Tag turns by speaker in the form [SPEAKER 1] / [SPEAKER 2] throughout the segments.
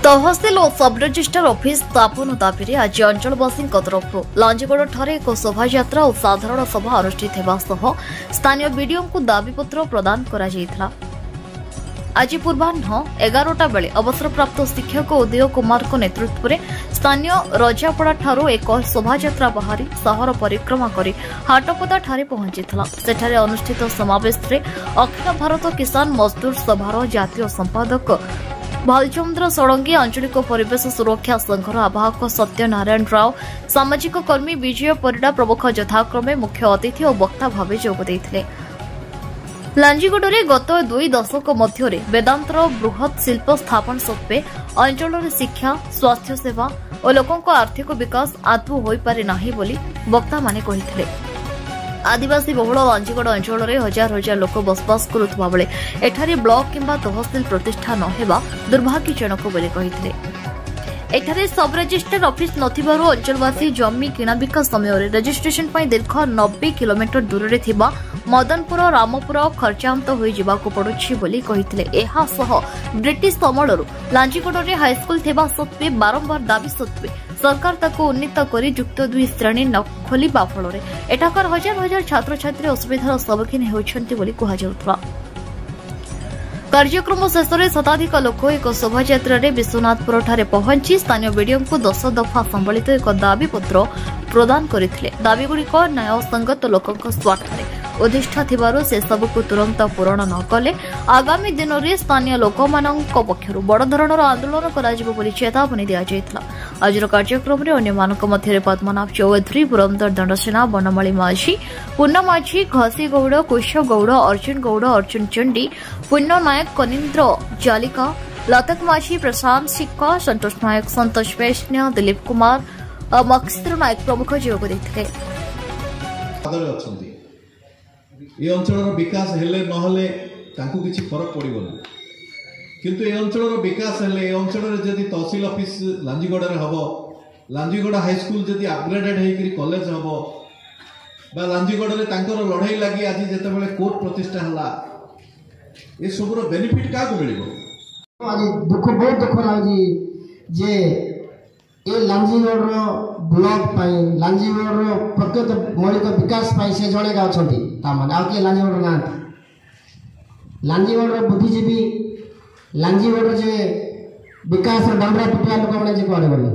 [SPEAKER 1] तहसिल और सब register office स्थापन दाबी आज अंचलवासी तरफ लांजीगढ़ एक शोभा और साधारण सभा अनुष्ठित होगा स्थानीय बीडीओ को दाबीपत्र प्रदान करा आज पूर्वाह्न 11टा बेले अवसरप्राप्त शिक्षक उदय कुमार नेतृत्व में स्थानीय रजापड़ा ठारू एक शोभा बाहरी सहर परिक्रमा कर हाटपदा ठारे पहुंचीला। सेठारे अनुष्ठित समावेश में अखिल भारत किसान मजदूर सभार जातीय संपादक भालचंद्र षडंगी, आंचलिक परिवेश सुरक्षा संघर आवाहक सत्यनारायण राव, सामाजिक कर्मी विजय परिडा प्रमुख यथाक्रमे मुख्य अतिथि और वक्ता भाव जोगदे। लांजीगढ़ गत 2 दशक मध्य वेदांतर बृहत शिल्प स्थापन सत्वे अंचल शिक्षा, स्वास्थ्य सेवा और लोकों आर्थिक विकास आदौ हो पारे नाही बोली वक्ता माने कहिथिले। आदिवासी बहुल लांजीगढ़ अंचल में हजार हजार लोक बसवास करुवा बेले एठारे ब्लॉक किंबा तहसिल प्रतिष्ठा नहेबा दुर्भाग्यजनक बोली कहिथिले। एठारे सब रजिस्टर ऑफिस नथिबारु अंचलवासी जमी किणाबिका समय रजिस्ट्रेशन पर दीर्घ 90 किलोमीटर दूर में थिबा मदनपुर रामपुर खर्चांत हो जावाक पड़ुछि बोली कहिथिले। एहा सह ब्रिटिश अमलरू लांजीगढ़ हाईस्कूल थिबा सत्वे बारंबार दाबी सत्वे सरकार ताको उन्नीत करी युक्त 2 श्रेणी न खोलिबा फल एठाकार हजार हजार छात्र छात्री असुविधार सम्मुखीन होउछन्ति बोली कुहाଯାଉଥିଲା। कार्यक्रम शेष में शताधिक लोक एक शोभा विश्वनाथपुर ठारे पहुंची स्थानीय बीडीओ को 10 दफा संबलित एक दाबीपत्र प्रदान करथिले। दाबीगुड़िक न्यायसंगत लोकों स्वार्थरे उद्दिष्ट थिबारु से सबको तुरंत पूरण न कले आगामी दिन में स्थानीय लोक पक्षर बड़ धरणर आंदोलन कराजिबो बोली चेतावनी दिया जायतिला। आज कार्यक्रम में अन्य मानक मध्य पद्मनाभ चौधरी, पुरंदर दंडसेना, बनमाली माझी, पूर्ण माझी, घसी गौड़, कुश गौड़, अर्जुन गौड़, अर्जुन चंडी, पुण्य नायक, कनीन्द्र जालिका, लतक माझी, प्रशांत सिक्का, संतोष नायक, संतोष वैष्ण्य, दिलीप कुमार, मक्षिद्र नायक प्रमुख जोग देथिले।
[SPEAKER 2] ये अंचल विकास हेले नहले तांकु किछि फरक पड़िबोनी, किंतु ये अंचल विकास हेले ये अंचल जदि तहसील ऑफिस लांजीगढ़ रे हबो, लांजीगढ़ हाई स्कूल जदि अपग्रेडेड हेकरी कॉलेज हबो बा लांजीगढ़ रे तांकर लड़ाई लागि आज जेते बेले कोर्ट प्रतिष्ठा हला ये सबरो बेनिफिट का को मिलिबो।
[SPEAKER 3] आज दुख बहुत दुख लागी जे ए लांजीगढ़ ब्लॉक पाई लांजीगढ़ प्रकृत मौलिक विकास पाई से जड़े गाछंती ता माने आ के लांजीगढ़ ना लांजीगढ़ बुद्धिजीवी लांजीगढ़ जे विकास डांबरा पिटिया लोक माने जे कोडे बोले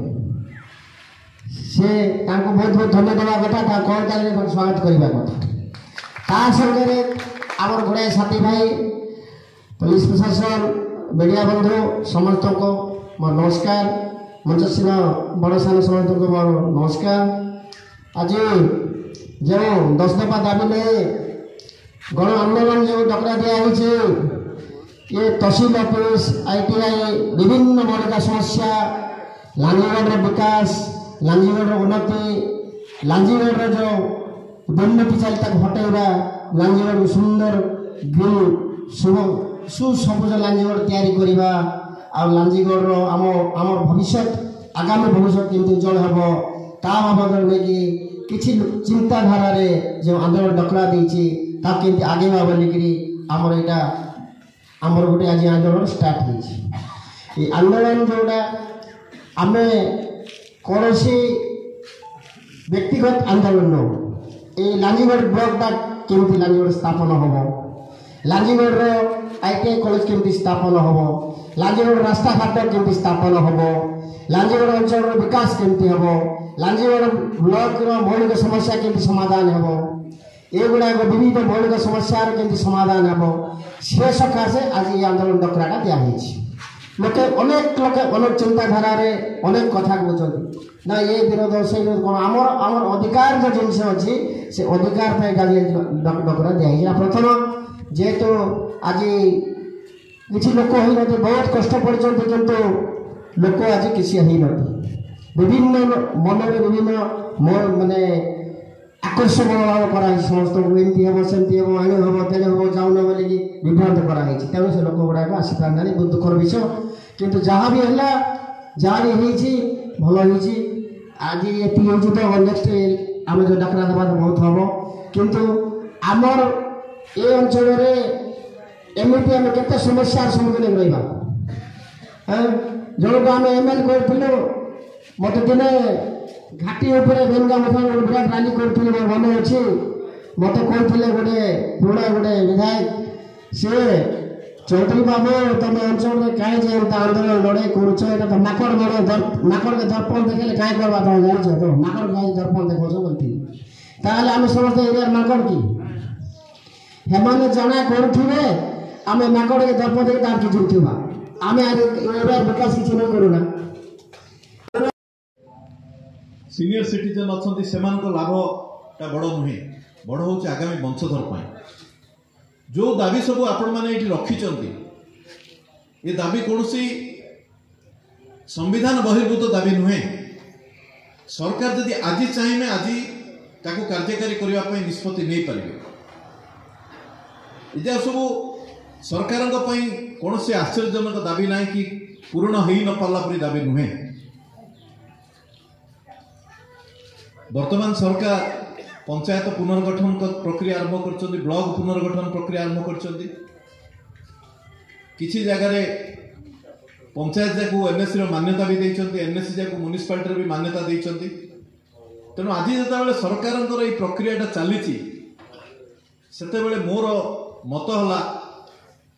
[SPEAKER 3] से तांको बहुत बहुत धन्यवाद देवा कथा ता कोन ताले स्वागत करबा कथा ता संगे रे हमर गुडे साथी भाई पुलिस प्रशासन मीडिया बंधु समस्त को मोर नमस्कार। मंचस्थ बड़ सान समस्त को मोर नमस्कार। आज जो 10 दफा दाबी ने गण आंदोलन जो डकरा दिया ये तहसील ऑफिस ITI विभिन्न मौलिक समस्या लांजीगढ़ विकास लांजीगढ़ उन्नति लांजीगढ़ जो दुर्नीति चलता हटेगा लांजीगढ़ सुंदर ग्रीन सुसबुज लांजीगढ़ तैयारी करवा आ लांजीगढ़ आम भविष्य आगामी भविष्य किंतु उज्जवल हम ता बाबद नहीं किसी चिंताधारा जो आंदोलन डकरा देती आगे बोलिकी आमर यहाँ आमर गोटे आज आंदोलन स्टार्ट हो आंदोलन जोड़ा आम कौन व्यक्तिगत आंदोलन ये लांजीगढ़ ब्लॉकटा केमती लांजीगढ़ स्थापन हम लांजीगढ़ ITI कॉलेज केमती स्थापन हम लांजीगढ़ रास्ता घाट केमती स्थापन हम लांजीगढ़ अंचल विकास केमती हम लांजीगढ़ ब्लॉक मौलिक समस्या केमती समाधान हम ये गुड़ाक विविध मौलिक समस्या केमती समाधान हम से सकाशे आज ये आंदोलन डकराटा दिखाई लोके अनेक लोके अनेक चिंताधारा अनेक कथा कहते ना ये विरोध से विरोध कौन आमर आमर अधिकार जो जिनस अच्छी से अधिकार डकरा दिखाई प्रथम जेहेतु आज किसी लोक हो बहुत कष्ट पड़ते किंतु लोक आज किसी हो विभिन्न मन में विभिन्न मानने आकर्षण मनोभाव कराई समस्त को एमती हम सेमती हम आने हम तेने हम जाऊन बोलिकी विभ्रांत कराई तेणु से लोक गुड़ाक आसी पारे बहुत दुखर विषय किंतु जहाँ भी है जहाँ भी भल आज ये तो नेक्स्ट आम जो डाकरा देवा बहुत हम किंतु आमर ये अंचल एमती आम के समस्या सम्मुखीन रहा जन को आम एमएल करूँ मत दिने घाटी बेनगा मथन गोटे विराट रैली करूँ मोर मन अच्छी मत कहते गोटे पुराणा गोटे विधायक सी चौधरी बाबू तुम अंचल में कहीं आंदोलन लड़े कर नाकड़ नाकड़ के दर्पण देखे कहीं करवा तुम जान तो नाकड़ कहीं दर्पण देखो बोलती आम समस्त एरिया नाकड़ की हेमाने जना करुवे आम नाकड़ के दर्पण देखे तार कि जुटवा आम एरिया विकास किसी नहीं करूना
[SPEAKER 2] सीनियर सिटीजन अच्छा से लाभटा बड़ नुहे बड़ हूँ आगामी वंशधर जो दाबी सब आपण मैंने रखिंट ये दाबी कौन संविधान बहिर्भूत दाबी नुहे सरकार जदि आज चाहिए आज ताको कार्यकारी करने निष्पत्ति नहीं पारे ये सब सरकार कौन से आश्चर्यजनक दाबी ना कि पूरण हो न पारा परी दाबी नुहे वर्तमान सरकार पंचायत पुनर्गठन प्रक्रिया आरंभ कर ब्लॉक पुनर्गठन प्रक्रिया आरंभ कर किसी जगह पंचायत जाक एनएससी मान्यता भी देते एनएससी जाक म्युनिसिपालिटी भी मान्यता देते तेणु आज जो सरकार प्रक्रिया चली से मोर मत है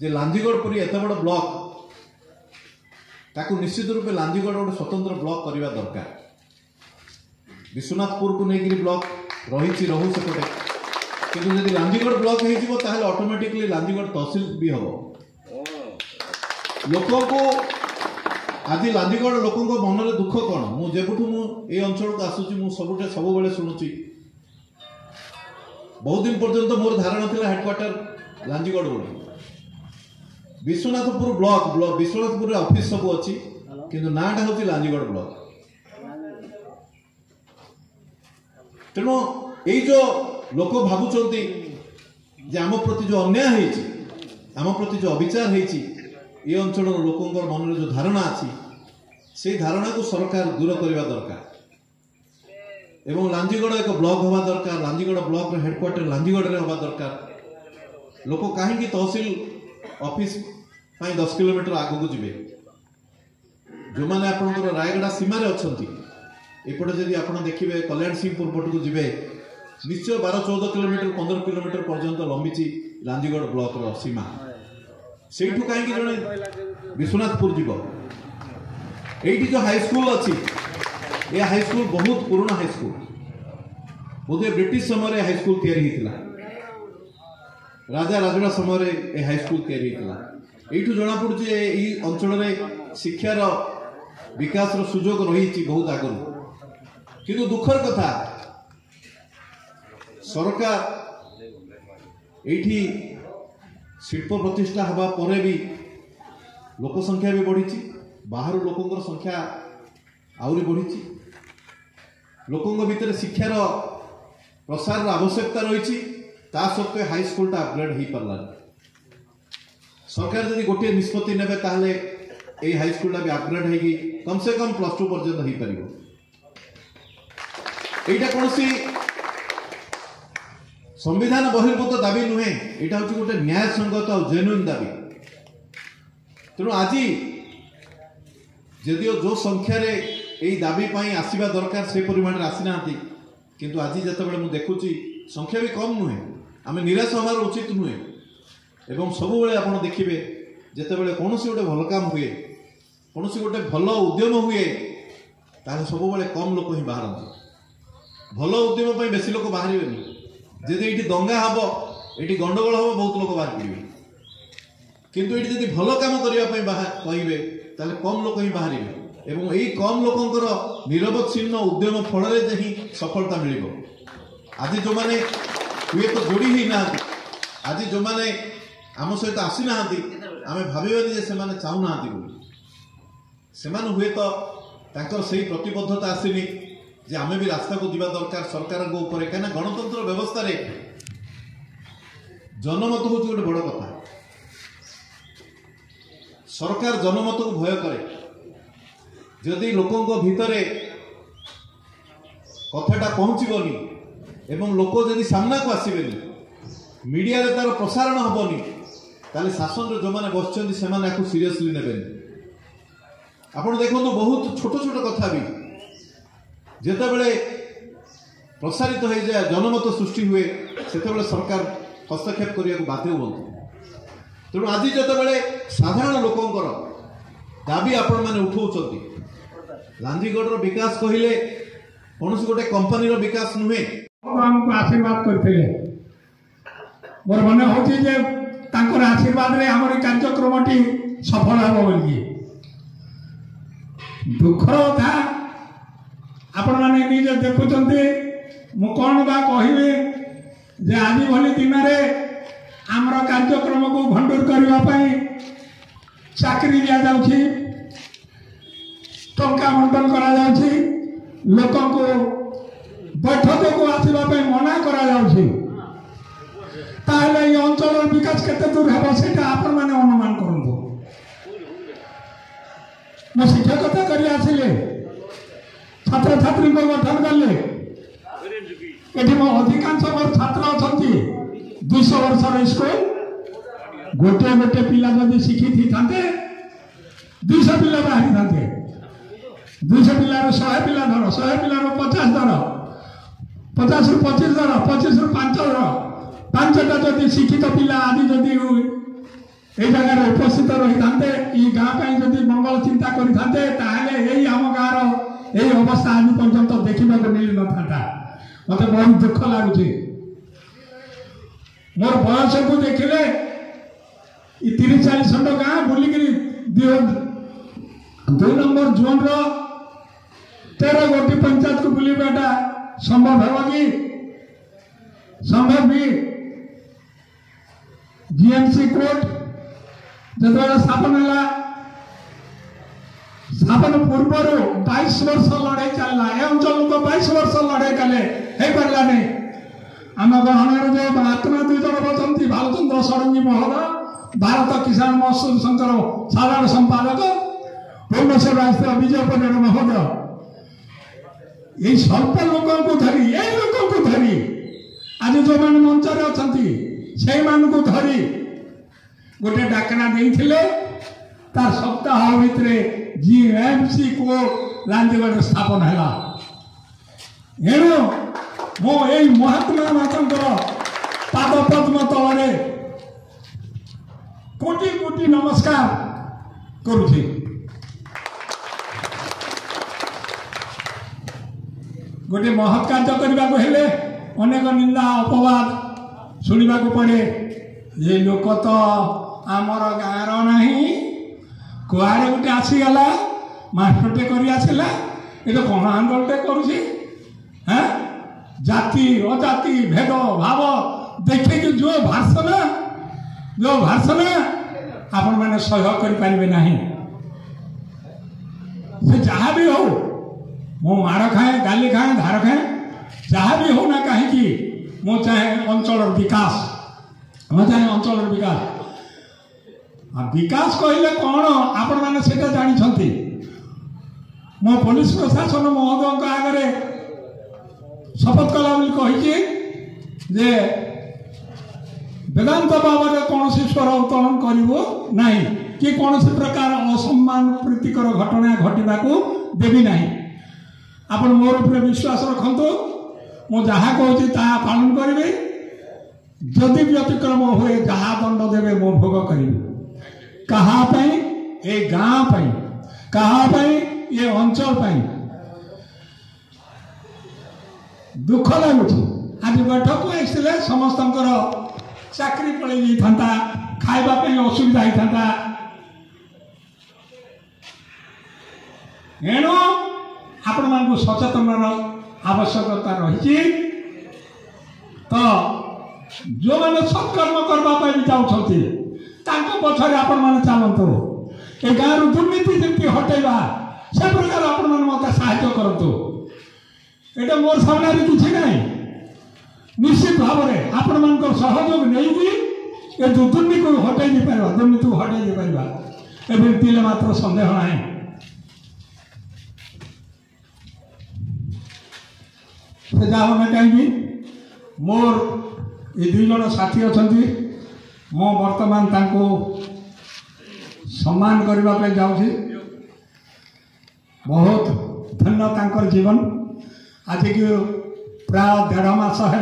[SPEAKER 2] जे लांजीगढ़ परी एत बड़ ब्लॉक ताकू निश्चित रूपे लांजीगढ़ गोटे स्वतंत्र ब्लॉक करने दरकार विश्वनाथपुर को लेकर ब्लॉक रही रहू सेपटे कि जब लांजीगढ़ ब्लॉक हो ऑटोमेटिकली लांजीगढ़ तहसिल भी हम लोक को आज लांजीगढ़ लोक मन में दुख कौन मुझेठू मुझे अंचल को आसूँ सबुटे सब शुणुची बहुत दिन पर्यंत मोर धारणा था हेडक्वार्टर लांजीगढ़ बोली विश्वनाथपुर ब्लॉक विश्वनाथपुर ऑफिस सब अच्छी किंतु नाटा हूँ लांजीगढ़ ब्लॉक तेणु यही जो लोक भावुंट आम प्रति जो अन्याय आम प्रति जो अविचार ये अंचल लोकों मन में जो धारणा अच्छी से धारणा को सरकार दूर करने दरकार एवं लांजीगढ़ एक ब्लॉक हवा दरकार लांजीगढ़ ब्लॉक हेडक्वार्टर लांजीगढ़ में हवा दरकार लोक कहीं तहसिल ऑफिस 10 किलोमीटर आग को जी जो मैंने आपंकर रायगढ़ सीमार अच्छा एपटे जदि आप देखिए कल्याण सिंहपुर पट को जी निश्चय 12-14 किलोमीटर 15 किलोमीटर पर्यंत लंबी लांजीगढ़ ब्लॉक सीमा से कहीं जड़े विश्वनाथपुर जीव ये जो हाईस्कल अच्छी ये हाईस्कल बहुत पुराना हाईस्कल बोधे ब्रिटिश समय हाईस्कल या राजा राजड़ा समय ये हाईस्कल या जना पड़ी ये अंचल शिक्षार विकास सुजोग रही बहुत आगु किंतु दुखर कथा सरकार ये शिल्प प्रतिष्ठा हवा पर भी लोक संख्या भी बढ़ी बाहर लोकों संख्या आहरी बढ़ी लोकों भितर शिक्षार प्रसार आवश्यकता रही सत्वे हाई स्कूलटा अपग्रेड हो पारा सरकार जदि गोटे निष्पत्ति ने हाई स्कूलटा भी अपग्रेड होगी कम से कम +2 पर्यंत हो पार यहाँ कौन संविधान बहिर्भूत दाबी नुहे यहाँ हूँ गोटे न्याय संगत और जेन्युइन दाबी तेणु आज जदिओ जो संख्यार यही दाबी आसवा दरकार से परिमाण आसीना किंतु आज जिते मुझे देखुची संख्या भी कम नुहे आम निराश हमार उचित नुहे एवं सब आप देखिए जिते कौन गोटे भल काम हुए कौन गोटे भल उद्यम हुए सब कम लोक ही बाहर भल उद्यम बेसी लोक बाहर जदि ये दंगा हम ये गंडगोल हम बहुत लोक बाहर पड़े किंतु ये जब भल कम करने कहे कम लोक ही बाहर एवं यही कम लोकंर निरवच्छिन्न उद्यम फल ही सफलता मिल आज जो मैंने हुए तो जोड़ी ही ना आज जो मैंने आम सहित आसी ना आम भावानी से चाहूना से हुए तो से प्रतिबद्धता आसनी जे आमे भी रास्ता को जीवा दरकार सरकार को ऊपर कहीं गणतंत्र व्यवस्था रे जनमत हूँ गोटे बड़ कथा सरकार जनमत को भय करे जदि लोकों भितर कथाटा पहुँचबनी एवं लोक जदि सामना को आसबेनी मीडिया रे तार प्रसारण हेनी ताले शासन जो मैंने बस सीरियसली ने आपण देखो बहुत छोट छोट कथा भी जिते बड़े प्रसारित हो जाए जनमत सृष्टि हुए से सरकार हस्तक्षेप करने को बाध्य हूँ। तेणु आज जिते साधारण लोकंर दाबी आपण मैंने उठाऊँ लांजीगढ़ विकास कहले कौन गोटे कंपनी विकास नुहे
[SPEAKER 4] आमको आशीर्वाद करते मोर मन हो आशीर्वाद रे आम कार्यक्रम सफल हम बोलिए दुखर कथा आपण मैंने निज देखुं मु कौन बा कहबे जे आज भली दिन में आमर कार्यक्रम को भंडूर करने चाकरी दि जाऊँगी टंका बंटन करा जाउछि लोक को बैठक को आसवाई मना करा जाउछि ताहले ये अंचल विकास केते दूर हेबो सेटा आपण माने अनुमान करंतु मो शिक्षकता करी आसिले छात्र छात्री को गठन करले एठी मो अधिकांश मोर छात्र अछंती 200 वर्षर स्कूल गोटे गोटे पिला जदि शिखी थी थांते 200 पिला बाहरी थांते 200 पिलार 100 पिला धर 100 पिलार 50 धर 50 रु 25 धर 25 रु 5 धर 5टा जदि शिक्षित पिला आदि जदि ए जगह उपस्थित रही थांते ई गाँ पे जदि मंगल चिंता करी थांते ताहले एई हम गाँर एई अवस्था आज पर्यंत देखा मिल न था मत बहुत दुख लगुच मोर बयस को देखिले 30-40 खंड गाँ बुलिक 2 नंबर जोन रो 13 गोटी पंचायत को बुलवाटा संभव है कि संभव भी जीएमसी कोर्ट जो स्थापन है स्थापन पूर्वर 22 वर्ष लड़ाई चलला ए अंचल को 22 वर्ष लड़ाई कले हे पारला नहीं आम गहणार जो आत्मा 2 जन बचंती भालचंद्र षडंगी महोदय भारत किसान महसूल संघर साधारण संपादक भुवनेश्वर आस्थित विजय परिवार महोदय ये स्वल्प लोकों को धरी ये लोकों को धरी आज जो मैंने मंचर अच्छा से को धरी गोटे डाकना देते तार सप्ताह भितर जीएमसी को लांजीगढ़ स्थापन है एणु मो यही महात्मा मातर पाद पद्म तले कोटि कोटि नमस्कार करुछी गोटे महत् कार्य करने को हेले अनेक निंदा अपवाद शुणा पड़े ये लोक तो आमर गाँर नहीं कुआड़े गोटे आसीगला मास्टरटे कर आसला ये कण आंदोलनटे करुँची हाँ जाति अजाति भेद भाव देखे कि जो भाषण आपण मैंने सह्य करें ना से जहाँ भी हो मो माड़ खाए गाली खाए धार खाए जहाँ भी हो ना कहीं मो चाहे अंचल विकास मैं चाहे अंचल विकास विकास कहले कौन आपण मैंने से जानी मो पुलिस प्रशासन महोदय आगे शपथ कला कही जे वेदांत बाबद कौन स्वर उत्तोलन करना कि कौन प्रकार असम्मान प्रीतिकर घटना घटना को देवी ना आपण मोर उपरे विश्वास रखु मु जहाँ कहूँ ता पालन करी जदि व्यतिक्रम हुए जहाँ दंड देवे मो भोग करी कहाँ ये गाँ कहाँ ये अंचल दुख लगुच आज बैठक को आसले समस्त चाकरी पड़े जाता खावाई असुविधा होता एणु आपण मानक सचेतन आवश्यकता रही तो जो मैंने सत्कर्म करने भी चाहते पछरे आपण मैंने चलतु ए गाँव दुर्नीति जमी हटेगा से प्रकार आपण मैंने मत साहाय्य करतु एटा मोर सामने किसी ना निश्चित भाव में आपण मान सहयोग नहीं ये दुर्नीति को हटे पार दुर्नीति को हटे पार एवं मात्र सन्देह ना से जहाँ कहीं मोर ये 2 जन साथी अच्छा मो बर्तमान सम्मान करने जाऊँगी बहुत धन्य तांकर जीवन आज की प्राय 1.5 मास है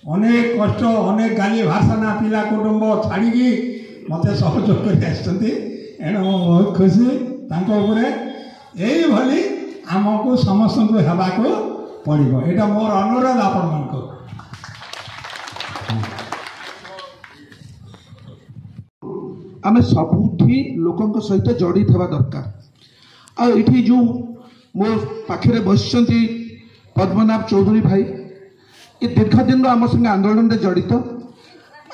[SPEAKER 4] अनेक कष्ट अनेक गाली भाषणा पिला कुटुंब छाड़ी मत सहयोग कर बहुत खुशी यही आमको समस्त को हेबाको पड़ो यहाँ मोर अनुरोध आपण मान
[SPEAKER 5] आम सबुठी लोकों सहित जड़ित हवा दरकार आठी जो मो पाखे बस पद्मनाभ चौधरी भाई ये दीर्घ दिन आम संगे आंदोलन में जड़ित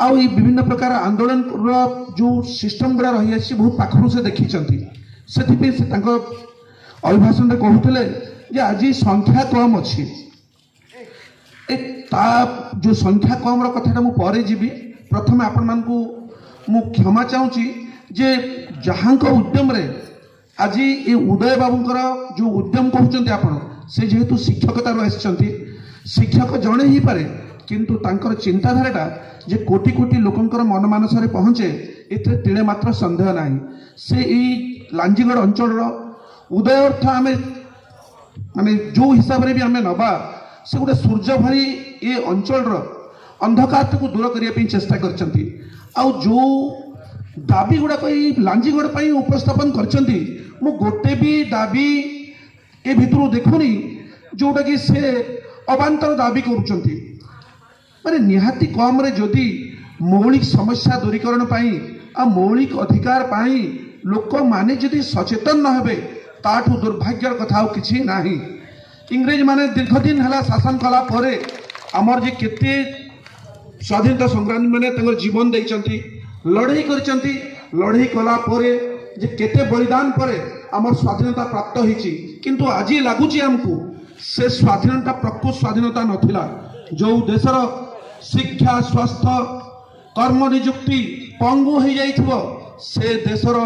[SPEAKER 5] आउ विभिन्न प्रकार आंदोलन जो सिस्टम गुड़ा रही है बहुत पाखु से देखी से अभिभाषण में कहते आज संख्या कम अच्छी जो संख्या कम कथा मुझे जीवी प्रथम आपण मानू मु क्षमा चाहूँगी जे जहाँ उद्यम रे आज ये उदय बाबूंकर जो उद्यम कहते आपण से जेहेतु शिक्षकतार आसी शिक्षक जड़े ही पारे किंतु तांकर चिंताधाराटा जे कोटि कोटि लोकंकर मन मानस पहुँचे एते तिले मात्र संदेह नहीं से यही लांजीगढ़ अंचल उदय अर्थ आम माने जो हिसाब से भी आम नवा से गोटे सूर्य भरी ये अंचल अंधकार को दूर करने चेष्टा कर जो दाबी गुड़ाक लांजीगढ़ उपस्थापन कर गोटे भी दाबी ए भितर देखुनी जोटा कि से अबांतर दाबी करुँच माने निहाती कम रे जदि मौलिक समस्या दूरीकरण आ मौलिक अधिकार पाई लोक माने जदि सचेतन न हेबे ताठू दुर्भाग्यर कथा किछि नाही। इंग्रेज माने दीर्घ दिन हला शासन कला परे आमर जे केते स्वाधीनता संग्रामी माने तंगर जीवन देइचंती लड़ाई करचंती लड़ाई कला परे जे केते बलिदान परे आमर स्वाधीनता प्राप्त होईची किंतु आजी लागुची हमकु से स्वाधीनता प्रकृत स्वाधीनता नथिला जो देशर शिक्षा स्वास्थ्य कर्म नियुक्ति पंगु हो जाइथिबो से देशर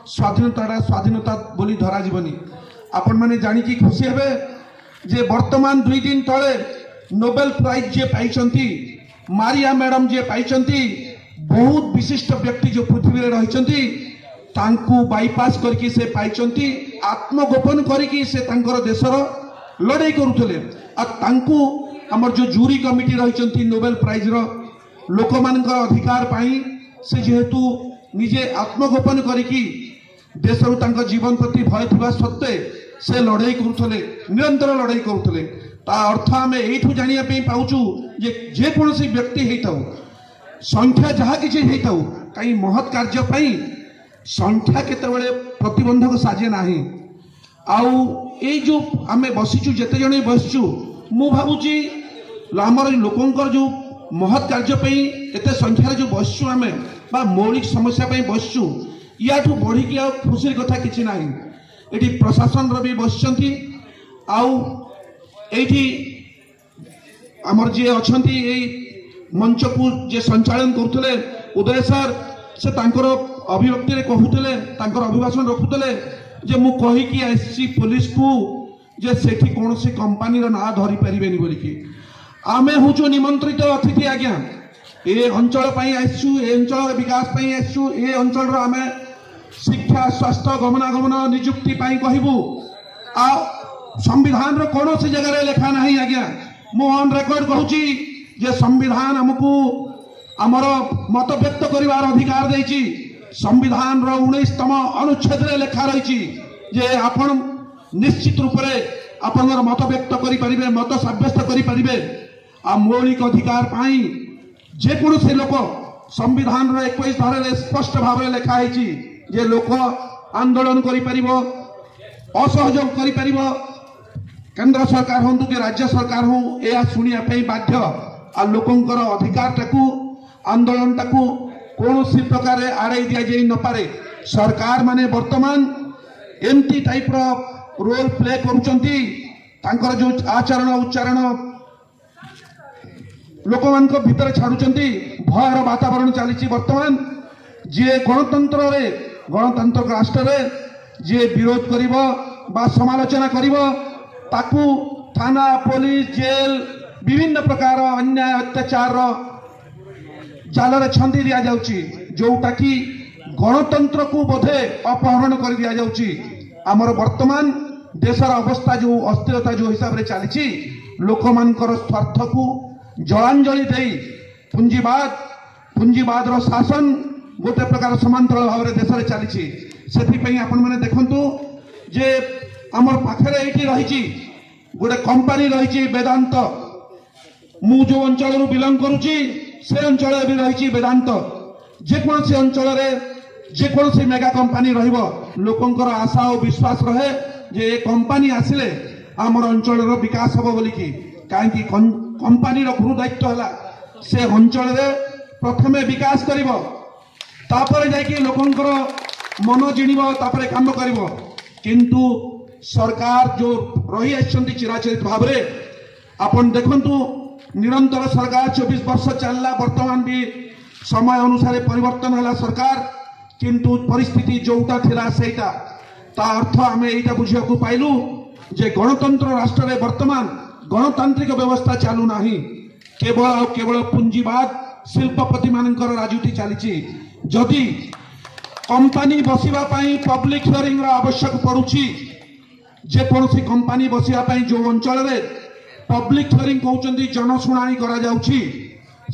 [SPEAKER 5] स्वाधीनता बोली धरा जीवनी आपण माने जानी की खुशी हेबे जे वर्तमान 2 दिन तले नोबेल प्राइज जे पाइचंती मारिया मैडम जे पाइचंती बहुत विशिष्ट व्यक्ति जो पृथ्वी रे रहिचंती तांकू बाईपास करके से पाइचंती आत्मगोपन करके से तांकर देशर लड़ाई करुथले आ तांकू हमर जो जूरी कमिटी रहिचंती नोबेल प्राइज रो लोक मानकर अधिकार पाई से जेहेतु निजे आत्मगोपन करके देशरू तांका जीवन प्रति भय थिबा सत्ते से लड़ाई करुथले निरंतर लड़ाई करुथले ता अर्थ आमे एठू जानिया पे पाउचू जे कोनोसी व्यक्ति हेताउ संख्या जहा किछि हेताउ काई महत् कार्य पाई संख्या केतेबेले प्रतिबंधक साजे नाही आउ ए जो आमे बसिचू जेते जणे बसचू मु भाबुची आमर लोकंकर जो महत् कार्य पाई एते संख्या जो बसचू आमे बा मौलिक समस्या पाई बसचू याठू बढ़ी की आ खुशी कथा किछि नाही एठी प्रशासन रो भी बसचंती आउ एठी आमर जे अछंती ए मंच को जे संचालन करथले उदय सर से तांकर अभिव्यक्ति रे कहूतले तांकर अभिभाषण रखुतले जे मु कहि की आसी पुलिस को जे सेठी कोनोसी कंपनी रो ना धरि परिबेनी बोली की आमे हुचो निमंत्रित अतिथि आज्ञा ए अंचल पई आइछु ए अंचल विकास पई आइछु ए अंचल रो आमे शिक्षा स्वास्थ्य गमनागमन नियुक्ति पाई कहबू आ संविधान रो कोनोसी जगह रे लेखा नाही आज्ञा मु ऑन रिकॉर्ड कहूची जे संविधान हमकू आमर मत व्यक्त करिवार अधिकार देछि संविधान रो 19तम अनुच्छेद रे लेखा रहिछि जे आपण निश्चित रूप से आपनर मत व्यक्त करि परिबे मत साब्यस्त करि परिबे आ मौलिक अधिकार पाई जे कोनोसी लोक संविधान रो 21 धारा रे स्पष्ट भाव रे लेखा हिछि जे लोक आंदोलन करि परिबो असहयोग करि परिबो केंद्र सरकार हंतु कि राज्य सरकार हो या सुनिया पे बाध्य आ लोकंकर अधिकार टाकू आंदोलन टाकू कौन प्रकार आड़े दि जाई न पारे सरकार माने वर्तमान एमती टाइप रो रोल प्ले करुचंती तांकर जो आचरण उच्चारण लोक मान भितर छाड़ुचंती भयर वातावरण चली वर्तमान जे गणतंत्र रे गणतांत्रिक राष्ट्र रे जे विरोध करिवो बा समालोचना करिवो ताकू थाना पुलिस जेल विभिन्न प्रकार अन्याय अत्याचार जाल रे छंदी दिया जाउची जोटा कि गणतंत्र को बोधे अपहरण कर दिया जाउची आमर वर्तमान देशर अवस्था जो अस्थिरता जो हिसाब से चली लोक मानकर स्वार्थ को जलांजलि दे पुंजीवाद शासन गोटे प्रकार समांतर भाव में देश में चली से आपण मैंने देखु जे आमर पाखे रही गोटे कंपनी रही वेदांत मु जो अंचल बिलंग करुच्ची से अंचल भी रही वेदांत जेकोसी अंचल जेकोसी मेगा कंपनी लोकंकर आशा और विश्वास रहे जे ये कंपनी आसिले आमर अंचल विकास हम बोलिकी कहीं कंपनी गुरु दायित्व है से अंचल प्रथमे विकास कर लोकंकर मन जिणव तापर काम कर किंतु सरकार जो रही चिराचरित भाव में आपण देखंतु निरंतर सरकार 24 वर्ष चलला वर्तमान भी समय अनुसार परिवर्तन है सरकार किंतु परिस्थिति जोटा थिला सेटा ता अर्थ आमे एटा बुझियाकू पाइलु जे गणतंत्र राष्ट्र रे वर्तमान गणतांत्रिक व्यवस्था चालू नाही केवल पुंजीवाद शिल्पपति मानकर राजनीति चली जदि कंपनी बसिबा पई पब्लिक हियरिंग रा आवश्यक पड़ुची जे कोनसी कंपनी बसिबा पई जो अंचल रे पब्लिक हियरिंग कहउचंदी जनशुणानी करा जाउची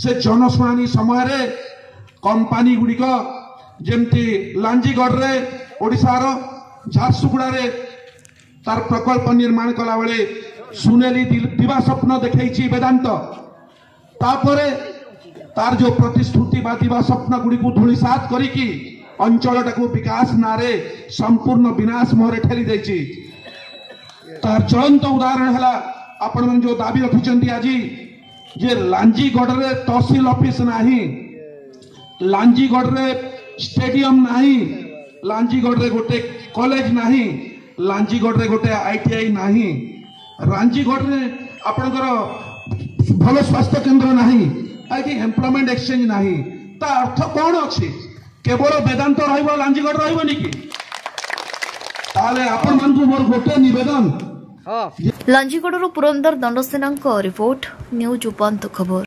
[SPEAKER 5] से जनशुणानी समय रे कंपनी गुड़िक जेमती लांजीगढ़ रे ओडिशार झारसुगुड़ा रे तार प्रकल्प निर्माण कला बेले सुनेली दिवा स्वप्न देखई वेदांत तापरे तार जो प्रतिश्रुति बा दिवा स्वप्न गुड़ी को धूलिसात करिकी अंचलटा को विकास नारे संपूर्ण विनाश मोहरे ठेली देछि तार चलंत उदाहरण है आपण मन जो दाबी रखिचंती आज जे लांजीगढ़ रे तहसील ऑफिस नाही लांजीगढ़ रे स्टेडियम नाही लांजीगढ़ रे गोटे कॉलेज नाही लांजीगढ़ रे गोटे आईटीआई नाही लांजीगढ़ रे आपनकर भल स्वास्थ्य केंद्र नाही आईटी एम्प्लॉयमेंट एक्सचेंज नाही ता अर्थ कौन अच्छी केवल वेदांत रहिबो लांजीगढ़ रहिबोनी कि ताले आपण मानकु मोर गोटे निवेदन
[SPEAKER 1] लांजीगढ़ पुरंदर दंडसेना रिपोर्ट न्यूज उपांत खबर।